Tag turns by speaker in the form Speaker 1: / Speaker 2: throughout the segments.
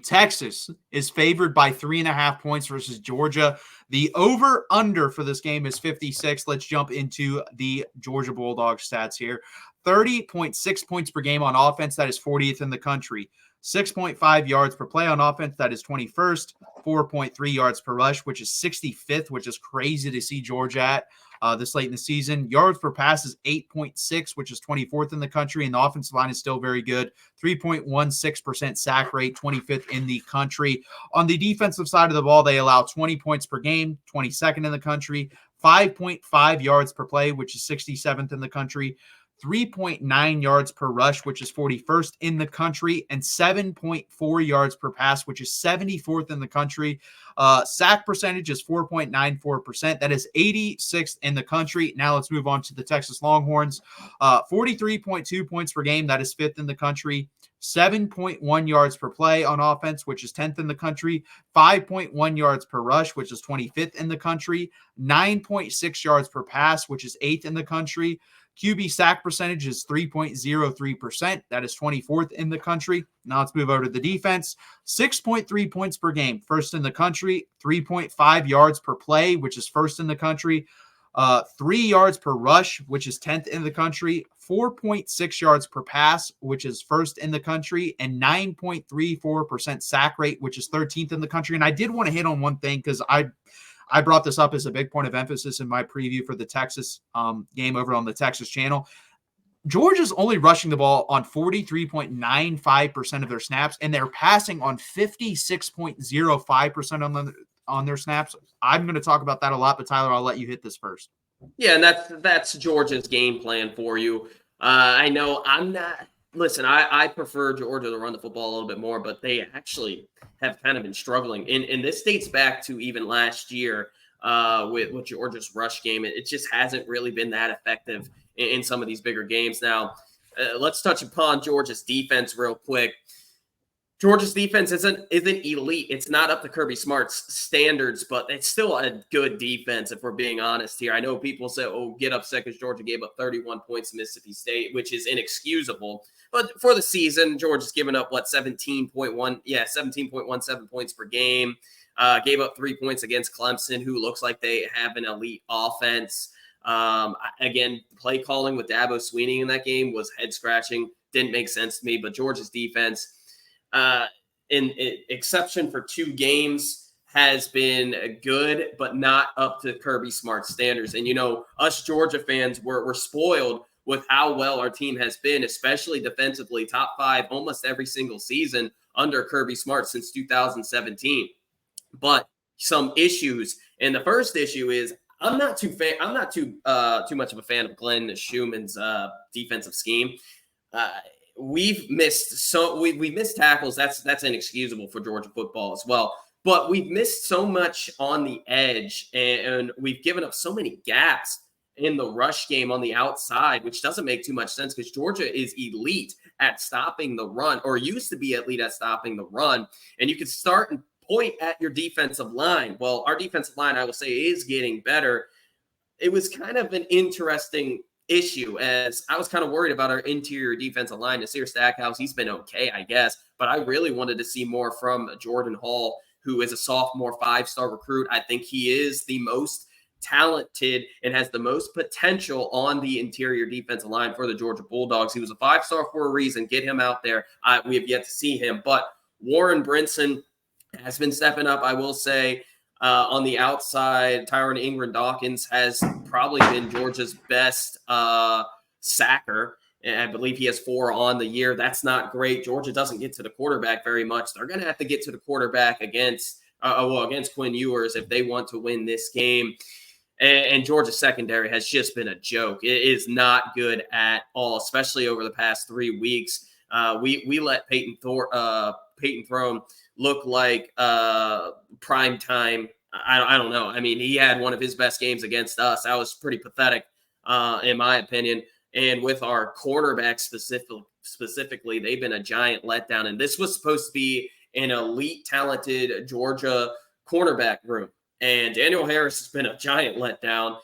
Speaker 1: Texas is favored by 3.5 points versus Georgia. The over-under for this game is 56. Let's jump into the Georgia Bulldogs stats here. 30.6 points per game on offense. That is 40th in the country. 6.5 yards per play on offense. That is 21st. 4.3 yards per rush, which is 65th, which is crazy to see Georgia at this late in the season. Yards per pass is 8.6, which is 24th in the country, and the offensive line is still very good. 3.16% sack rate, 25th in the country. On the defensive side of the ball, they allow 20 points per game, 22nd in the country. 5.5 yards per play, which is 67th in the country. 3.9 yards per rush, which is 41st in the country, and 7.4 yards per pass, which is 74th in the country. Sack percentage is 4.94%. That is 86th in the country. Now let's move on to the Texas Longhorns. 43.2 points per game. That is 5th in the country. 7.1 yards per play on offense, which is 10th in the country. 5.1 yards per rush, which is 25th in the country. 9.6 yards per pass, which is 8th in the country. QB sack percentage is 3.03%. That is 24th in the country. Now let's move over to the defense. 6.3 points per game, first in the country. 3.5 yards per play, which is first in the country. 3 yards per rush, which is 10th in the country. 4.6 yards per pass, which is first in the country. And 9.34% sack rate, which is 13th in the country. And I did want to hit on one thing because I brought this up as a big point of emphasis in my preview for the Texas game over on the Texas channel. Georgia's only rushing the ball on 43.95% of their snaps, and they're passing on 56.05% on their snaps. I'm going to talk about that a lot, but Tyler, I'll let you hit this first.
Speaker 2: Yeah, and that's Georgia's game plan for you. I know I'm not – listen, I prefer Georgia to run the football a little bit more, but they actually have kind of been struggling. And this dates back to even last year with Georgia's rush game. It just hasn't really been that effective in some of these bigger games. Now, let's touch upon Georgia's defense real quick. Georgia's defense isn't elite. It's not up to Kirby Smart's standards, but it's still a good defense if we're being honest here. I know people say, oh, get upset because Georgia gave up 31 points to Mississippi State, which is inexcusable. But for the season, Georgia's given up, 17.17 points per game. Gave up 3 points against Clemson, who looks like they have an elite offense. Again, play calling with Dabo Swinney in that game was head-scratching. Didn't make sense to me, but Georgia's defense, in exception for 2 games, has been good, but not up to Kirby Smart's standards. And, us Georgia fans, we're spoiled with how well our team has been, especially defensively, top 5 almost every single season under Kirby Smart since 2017. But some issues, and the first issue is I'm not too much of a fan of Glenn Schumann's defensive scheme. We've missed tackles. That's inexcusable for Georgia football as well. But we've missed so much on the edge, and we've given up so many gaps in the rush game on the outside, which doesn't make too much sense because Georgia is elite at stopping the run, or used to be elite at stopping the run. And you can start and point at your defensive line. Well, our defensive line, I will say, is getting better. It was kind of an interesting issue, as I was kind of worried about our interior defensive line. Nasir Stackhouse, he's been okay, I guess, but I really wanted to see more from Jordan Hall, who is a sophomore 5-star recruit. I think he is the most talented and has the most potential on the interior defensive line for the Georgia Bulldogs. He was a 5-star for a reason. Get him out there. We have yet to see him, but Warren Brinson has been stepping up, I will say. On the outside, Tyron Ingram-Dawkins has probably been Georgia's best sacker. And I believe he has 4 on the year. That's not great. Georgia doesn't get to the quarterback very much. They're going to have to get to the quarterback against Quinn Ewers if they want to win this game. And Georgia's secondary has just been a joke. It is not good at all, especially over the past 3 weeks. We let Peyton Throne look like prime time. I don't know. I mean, he had one of his best games against us. That was pretty pathetic, in my opinion. And with our cornerbacks specifically, they've been a giant letdown. And this was supposed to be an elite, talented Georgia cornerback room. And Daniel Harris has been a giant letdown.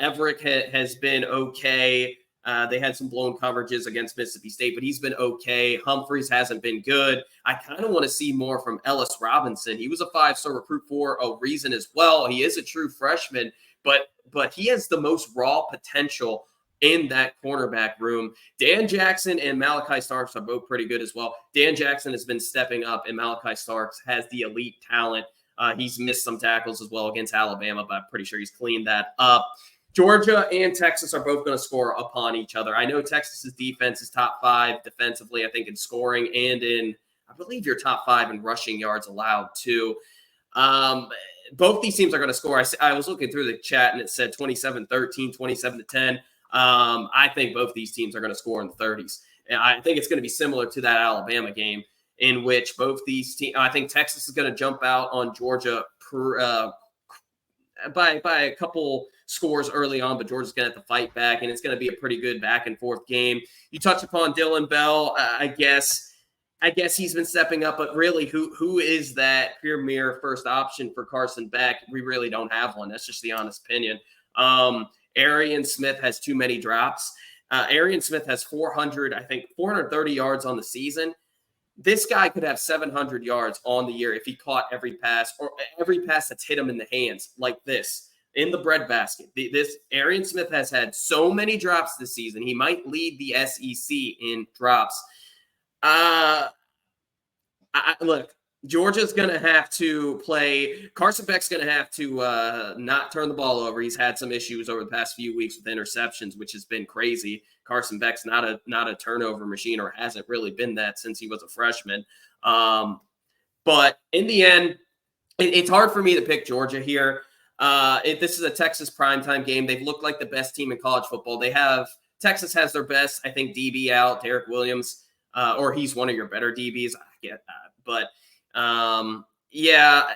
Speaker 2: Everett has been okay. They had some blown coverages against Mississippi State, but he's been okay. Humphreys hasn't been good. I kind of want to see more from Ellis Robinson. He was a 5-star recruit for a reason as well. He is a true freshman, but he has the most raw potential in that cornerback room. Dan Jackson and Malachi Starks are both pretty good as well. Dan Jackson has been stepping up, and Malachi Starks has the elite talent. He's missed some tackles as well against Alabama, but I'm pretty sure he's cleaned that up. Georgia and Texas are both going to score upon each other. I know Texas's defense is top 5 defensively, I think, in scoring and in, I believe, you're top 5 in rushing yards allowed too. Both these teams are going to score. I was looking through the chat and it said 27-13, 27-10. I think both these teams are going to score in the 30s. And I think it's going to be similar to that Alabama game in which both these teams, I think Texas is going to jump out on Georgia by a couple scores early on, but Georgia's going to have to fight back, and it's going to be a pretty good back and forth game. You touch upon Dylan Bell. I guess he's been stepping up, but really, who is that premier first option for Carson Beck? We really don't have one. That's just the honest opinion. Arian Smith has too many drops. Arian Smith has 430 yards on the season. This guy could have 700 yards on the year if he caught every pass, or every pass that's hit him in the hands like this in the breadbasket. This Arian Smith has had so many drops this season. He might lead the SEC in drops. Look, Georgia's going to have to play. Carson Beck's going to have to not turn the ball over. He's had some issues over the past few weeks with interceptions, which has been crazy. Carson Beck's not a turnover machine, or hasn't really been that since he was a freshman. But in the end, it's hard for me to pick Georgia here. This is a Texas primetime game. They've looked like the best team in college football. Texas has their best, I think, DB out, Derek Williams, or he's one of your better DBs. I get that. But yeah,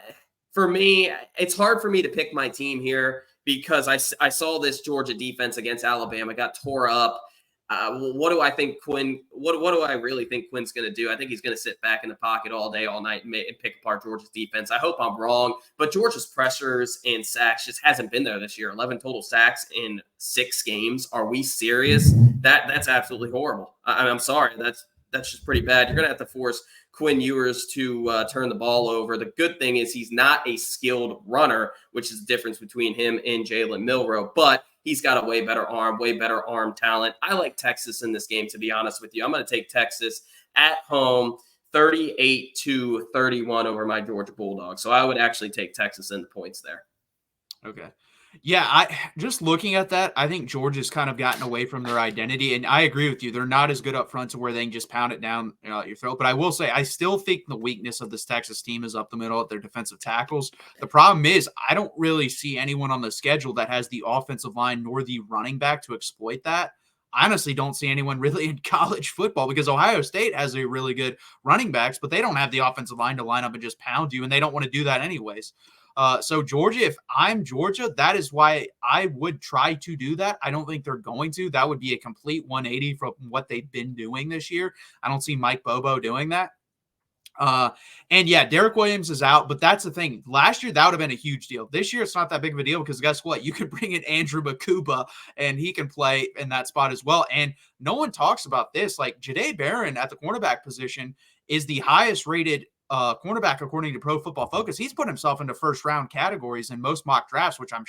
Speaker 2: for me, it's hard for me to pick my team here because I saw this Georgia defense against Alabama got tore up. What do I think Quinn? What do I really think Quinn's going to do? I think he's going to sit back in the pocket all day, all night, and pick apart Georgia's defense. I hope I'm wrong, but Georgia's pressures and sacks just hasn't been there this year. 11 total sacks in 6 games. Are we serious? That's absolutely horrible. I'm sorry. That's just pretty bad. You're going to have to force Quinn Ewers to turn the ball over. The good thing is he's not a skilled runner, which is the difference between him and Jalen Milroe, but he's got a way better arm talent. I like Texas in this game, to be honest with you. I'm going to take Texas at home 38-31 over my Georgia Bulldogs. So I would actually take Texas in the points there.
Speaker 1: Okay. Yeah, I just looking at that, I think Georgia's kind of gotten away from their identity, and I agree with you. They're not as good up front to where they can just pound it down your throat. But I will say, I still think the weakness of this Texas team is up the middle at their defensive tackles. The problem is, I don't really see anyone on the schedule that has the offensive line nor the running back to exploit that. I honestly don't see anyone really in college football because Ohio State has a really good running backs, but they don't have the offensive line to line up and just pound you, and they don't want to do that anyways. So Georgia, if I'm Georgia, that is why I would try to do that. I don't think they're going to. That would be a complete 180 from what they've been doing this year. I don't see Mike Bobo doing that. And yeah, Derek Williams is out, but that's the thing. Last year, that would have been a huge deal. This year, it's not that big of a deal because guess what? You could bring in Andrew Makuba and he can play in that spot as well. And no one talks about this. Like Jahdae Barron at the cornerback position is the highest rated cornerback according to Pro Football Focus. He's put himself into first round categories in most mock drafts, which I'm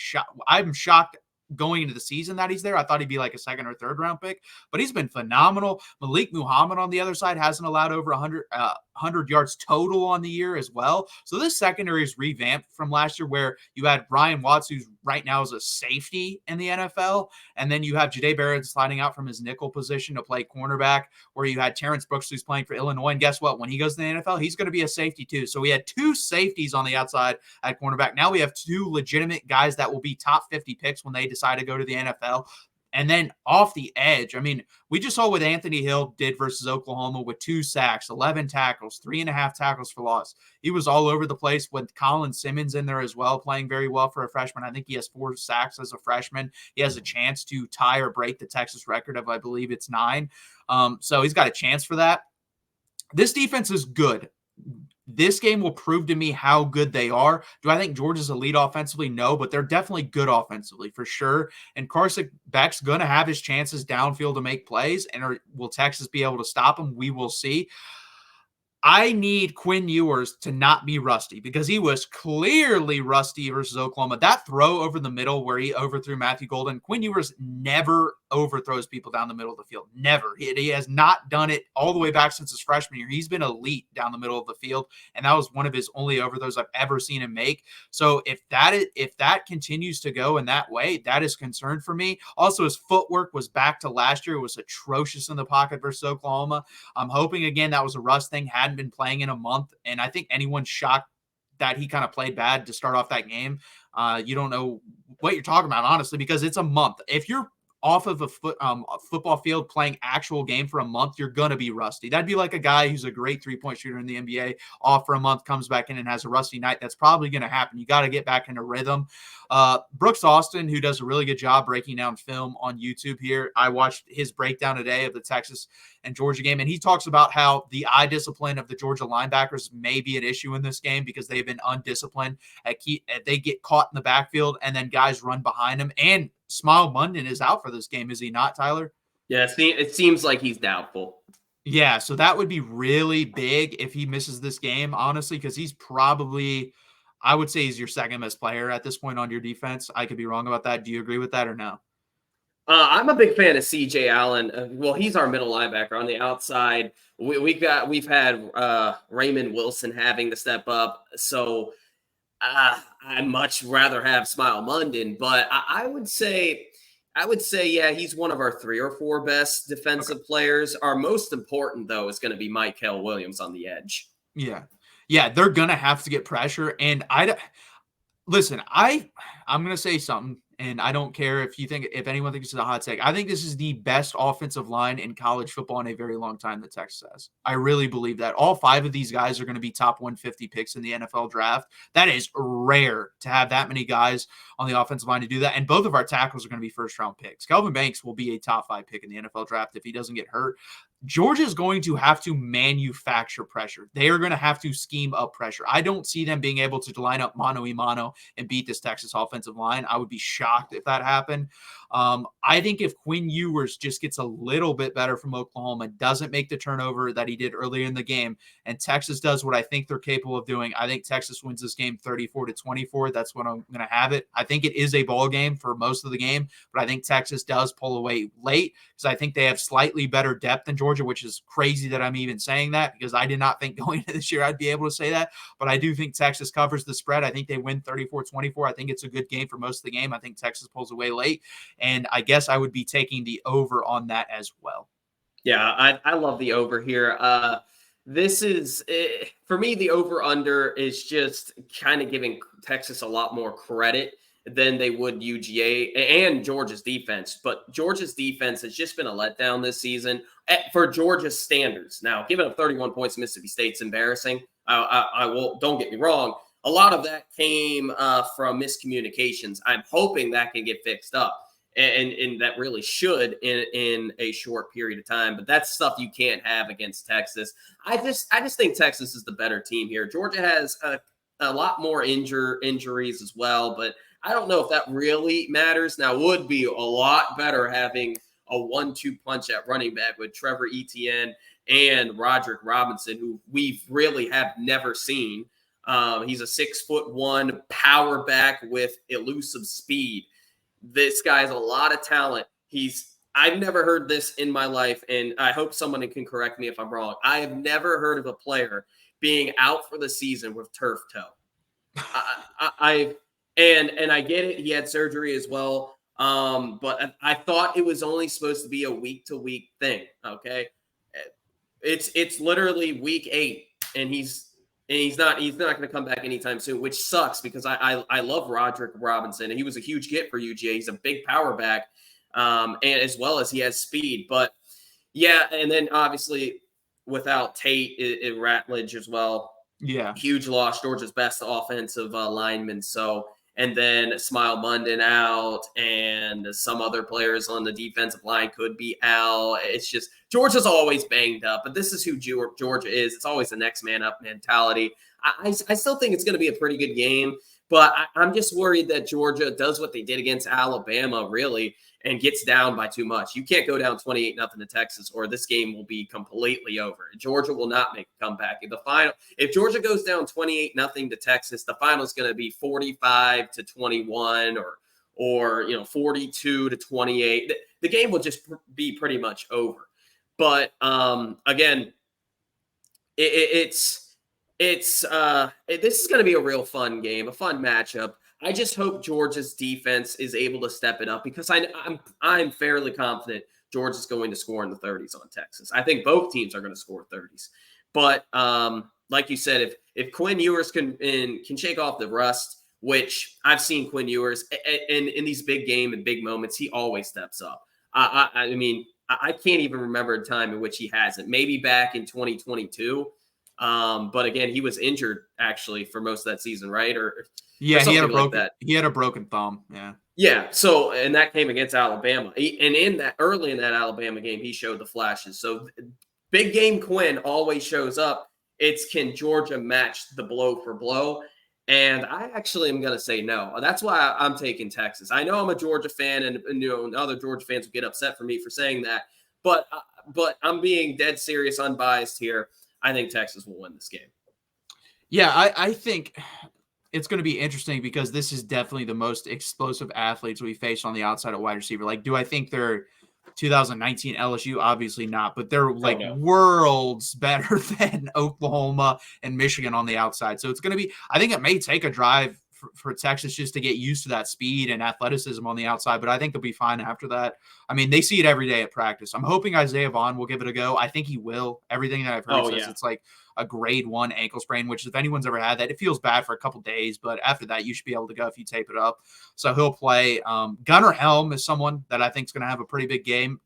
Speaker 1: shocked going into the season that he's there. I thought he'd be like a second or third round pick, but he's been phenomenal. Malik Muhammad on the other side hasn't allowed over 100 yards total on the year as well. So this secondary is revamped from last year where you had Brian Watts, who's right now is a safety in the NFL. And then you have Jahdae Barron sliding out from his nickel position to play cornerback, where you had Terrence Brooks, who's playing for Illinois. And guess what? When he goes to the NFL, he's going to be a safety too. So we had 2 safeties on the outside at cornerback. Now we have 2 legitimate guys that will be top 50 picks when they decide to go to the NFL. And then off the edge, I mean, we just saw what Anthony Hill did versus Oklahoma with 2 sacks, 11 tackles, 3.5 tackles for loss. He was all over the place with Colin Simmons in there as well, playing very well for a freshman. I think he has 4 sacks as a freshman. He has a chance to tie or break the Texas record of, I believe it's 9. So he's got a chance for that. This defense is good. this game will prove to me how good they are. Do I think Georgia's elite offensively? No, but they're definitely good offensively for sure. And Carson Beck's going to have his chances downfield to make plays. And will Texas be able to stop him? We will see. I need Quinn Ewers to not be rusty because he was clearly rusty versus Oklahoma. That throw over the middle where he overthrew Matthew Golden, Quinn Ewers never overthrows people down the middle of the field. Never. He has not done it all the way back since his freshman year. He's been elite down the middle of the field, and that was one of his only overthrows I've ever seen him make. So if that continues to go in that way, that is concern for me. Also, his footwork was back to last year. It was atrocious in the pocket versus Oklahoma. I'm hoping, again, that was a rust thing. Hadn't been playing in a month, and I think anyone's shocked that he kind of played bad to start off that game. You don't know what you're talking about, honestly, because it's a month. If you're off of a football field playing actual game for a month, you're going to be rusty. That'd be like a guy who's a great three-point shooter in the NBA, off for a month, comes back in and has a rusty night. That's probably going to happen. You got to get back into rhythm. Brooks Austin, who does a really good job breaking down film on YouTube here. I watched his breakdown today of the Texas and Georgia game, and he talks about how the eye discipline of the Georgia linebackers may be an issue in this game because they've been undisciplined. They get caught in the backfield, and then guys run behind them. And Smile Munden is out for this game, is he not, Tyler?
Speaker 2: Yeah, it seems like he's doubtful.
Speaker 1: Yeah, so that would be really big if he misses this game, honestly, because he's probably, I would say he's your second best player at this point on your defense. I could be wrong about that. Do you agree with that or no?
Speaker 2: I'm a big fan of C.J. Allen. Well, he's our middle linebacker on the outside. We've had Raymond Wilson having to step up, so I'd much rather have Smile Munden. But I would say, yeah, he's one of our 3 or 4 best defensive players. Our most important, though, is going to be Mykel Williams on the edge.
Speaker 1: Yeah, they're gonna have to get pressure, and listen, I'm going to say something, and I don't care if anyone thinks it's a hot take. I think this is the best offensive line in college football in a very long time that Texas has. I really believe that. All 5 of these guys are going to be top 150 picks in the NFL draft. That is rare to have that many guys on the offensive line to do that, and both of our tackles are going to be first-round picks. Kelvin Banks will be a top 5 pick in the NFL draft if he doesn't get hurt. Georgia is going to have to manufacture pressure. They are going to have to scheme up pressure. I don't see them being able to line up mano-a-mano and beat this Texas offensive line. I would be shocked if that happened. I think if Quinn Ewers just gets a little bit better from Oklahoma, doesn't make the turnover that he did earlier in the game, and Texas does what I think they're capable of doing, I think Texas wins this game 34-24. That's what I'm going to have it. I think it is a ball game for most of the game, but I think Texas does pull away late because I think they have slightly better depth than Georgia, which is crazy that I'm even saying that because I did not think going into this year I'd be able to say that, but I do think Texas covers the spread. I think they win 34-24. I think it's a good game for most of the game. I think Texas pulls away late, and I guess I would be taking the over on that as well.
Speaker 2: Yeah, I love the over here. This is, for me, the over-under is just kind of giving Texas a lot more credit than they would UGA and Georgia's defense. But Georgia's defense has just been a letdown this season for Georgia's standards. Now, giving up 31 points to Mississippi State's embarrassing. I will. Don't get me wrong. A lot of that came from miscommunications. I'm hoping that can get fixed up. And that really should in a short period of time. But that's stuff you can't have against Texas. I just think Texas is the better team here. Georgia has a lot more injuries as well, but I don't know if that really matters. Now, it would be a lot better having a 1-2 punch at running back with Trevor Etienne and Roderick Robinson, who we really have never seen. He's a 6'1" power back with elusive speed. This guy's a lot of talent. I've never heard this in my life, and I hope someone can correct me if I'm wrong. I have never heard of a player being out for the season with turf toe. And I get it. He had surgery as well. But I thought it was only supposed to be a week-to-week thing. Okay, it's literally week 8, and he's not going to come back anytime soon, which sucks because I love Roderick Robinson, and he was a huge get for UGA. He's a big power back, and as well as he has speed. But yeah, and then obviously without Tate and Ratledge as well.
Speaker 1: Yeah,
Speaker 2: huge loss. Georgia's best offensive lineman. So, and then Smile Munden out, and some other players on the defensive line could be out. It's just Georgia's always banged up, but this is who Georgia is. It's always the next man up mentality. I still think it's going to be a pretty good game, but I'm just worried that Georgia does what they did against Alabama, really, and gets down by too much. You can't go down 28-0 to Texas, or this game will be completely over. Georgia will not make a comeback. If Georgia goes down 28-0 to Texas, the final is going to be 45-21 or 42-28. The game will just be pretty much over. But again, this is going to be a real fun game, a fun matchup. I just hope Georgia's defense is able to step it up, because I'm fairly confident Georgia's going to score in the 30s on Texas. I think both teams are going to score 30s. But like you said, if Quinn Ewers can shake off the rust, which I've seen Quinn Ewers in these big game and big moments, he always steps up. I mean, I can't even remember a time in which he hasn't. Maybe back in 2022. But again, he was injured actually for most of that season, right?
Speaker 1: Yeah, he had a broken thumb.
Speaker 2: Yeah. So, and that came against Alabama. Early in that Alabama game, he showed the flashes. So big game Quinn always shows up. Can Georgia match the blow for blow? And I actually am going to say no. That's why I'm taking Texas. I know I'm a Georgia fan, and other Georgia fans will get upset for me for saying that. But I'm being dead serious, unbiased here. I think Texas will win this game.
Speaker 1: Yeah, I think it's going to be interesting, because this is definitely the most explosive athletes we faced on the outside of wide receiver. Like, do I think they're 2019 LSU? Obviously not, but they're worlds better than Oklahoma and Michigan on the outside. So it's going to be, I think it may take a drive for Texas just to get used to that speed and athleticism on the outside, but I think they'll be fine after that. I mean, they see it every day at practice. I'm hoping Isaiah Vaughn will give it a go. I think he will. Everything that I've heard says it's like a grade 1 ankle sprain, which if anyone's ever had that, it feels bad for a couple days, but after that, you should be able to go if you tape it up. So he'll play. Gunnar Helm is someone that I think is going to have a pretty big game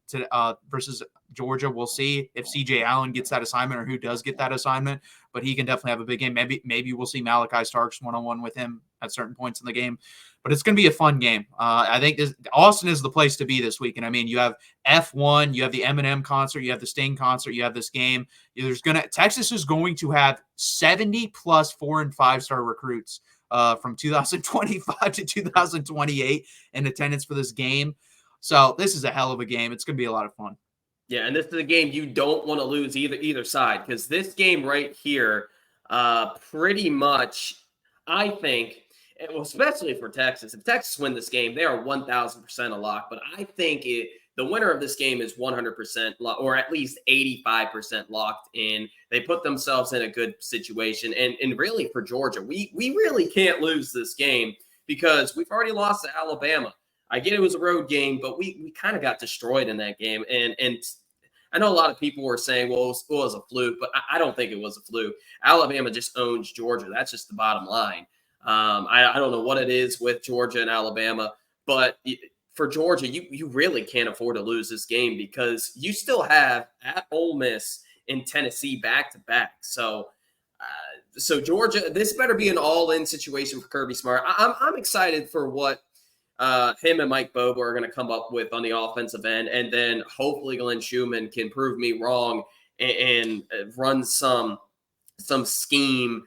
Speaker 1: versus Georgia. We'll see if CJ Allen gets that assignment or who does get that assignment, but he can definitely have a big game. Maybe we'll see Malachi Starks one-on-one with him at certain points in the game, but it's going to be a fun game. I think Austin is the place to be this week. And I mean, you have F1, you have the Eminem concert, you have the Sting concert, you have this game. Texas is going to have 70 plus 4- and 5-star recruits from 2025 to 2028 in attendance for this game. So this is a hell of a game. It's going to be a lot of fun.
Speaker 2: Yeah, and this is a game you don't want to lose either side, because this game right here, pretty much, I think, especially for Texas, if Texas win this game, they are 1,000% a lock. But I think the winner of this game is 100% or at least 85% locked in. They put themselves in a good situation. And really for Georgia, we really can't lose this game, because we've already lost to Alabama. I get it was a road game, but we kind of got destroyed in that game. And I know a lot of people were saying, well, it was a fluke, but I don't think it was a fluke. Alabama just owns Georgia. That's just the bottom line. I don't know what it is with Georgia and Alabama, but for Georgia, you really can't afford to lose this game, because you still have at Ole Miss and Tennessee back-to-back. So Georgia, this better be an all-in situation for Kirby Smart. I'm excited for what him and Mike Bobo are going to come up with on the offensive end, and then hopefully Glenn Schumann can prove me wrong and run some scheme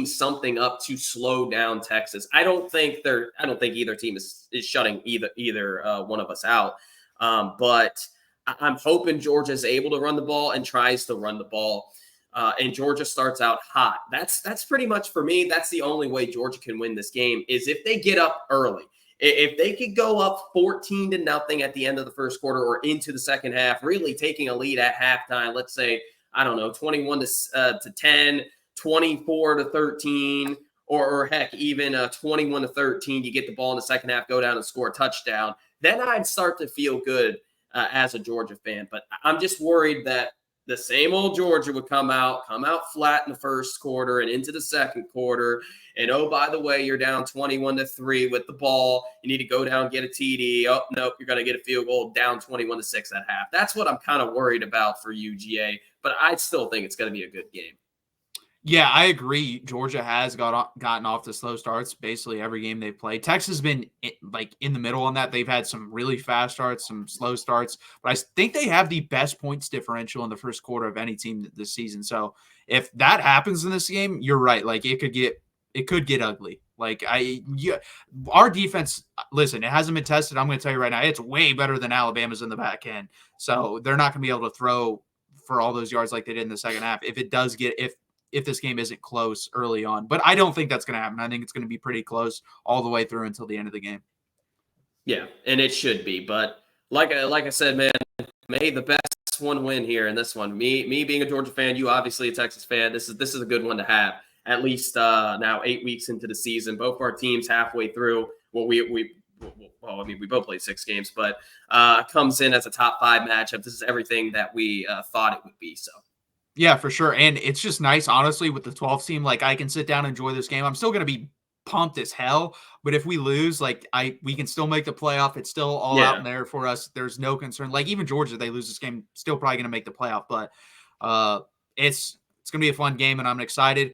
Speaker 2: something up to slow down Texas. I don't think either team is shutting either one of us out. But I'm hoping Georgia is able to run the ball and tries to run the ball. And Georgia starts out hot. That's pretty much for me. That's the only way Georgia can win this game, is if they get up early. If they could go up 14-0 at the end of the first quarter or into the second half, really taking a lead at halftime, let's say, I don't know, 21-10, 24-13, or heck, even 21-13, you get the ball in the second half, go down and score a touchdown, then I'd start to feel good as a Georgia fan. But I'm just worried that the same old Georgia would come out flat in the first quarter and into the second quarter. And, oh, by the way, you're down 21-3 with the ball. You need to go down and get a TD. Oh, nope, you're going to get a field goal, down 21-6 at half. That's what I'm kind of worried about for UGA, but I still think it's going to be a good game.
Speaker 1: Yeah, I agree. Georgia has gotten off to slow starts basically every game they've played. Texas has been like in the middle on that. They've had some really fast starts, some slow starts, but I think they have the best points differential in the first quarter of any team this season. So if that happens in this game, you're right. Like it could get ugly. Like our defense. Listen, it hasn't been tested. I'm going to tell you right now, it's way better than Alabama's in the back end. So they're not going to be able to throw for all those yards like they did in the second half. If it does get if this game isn't close early on. But I don't think that's going to happen. I think it's going to be pretty close all the way through until the end of the game.
Speaker 2: Yeah, and it should be. But like I said, man, may the best one win here in this one. Me being a Georgia fan, you obviously a Texas fan. This is a good one to have. At least now 8 weeks into the season, both our teams halfway through. Well, we both played 6 games, but comes in as a top 5 matchup. This is everything that we thought it would be. So.
Speaker 1: Yeah, for sure. And it's just nice, honestly, with the 12th team. Like, I can sit down and enjoy this game. I'm still going to be pumped as hell. But if we lose, like, we can still make the playoff. It's still all out in there for us. There's no concern. Like, even Georgia, they lose this game, still probably going to make the playoff. But it's going to be a fun game, and I'm excited.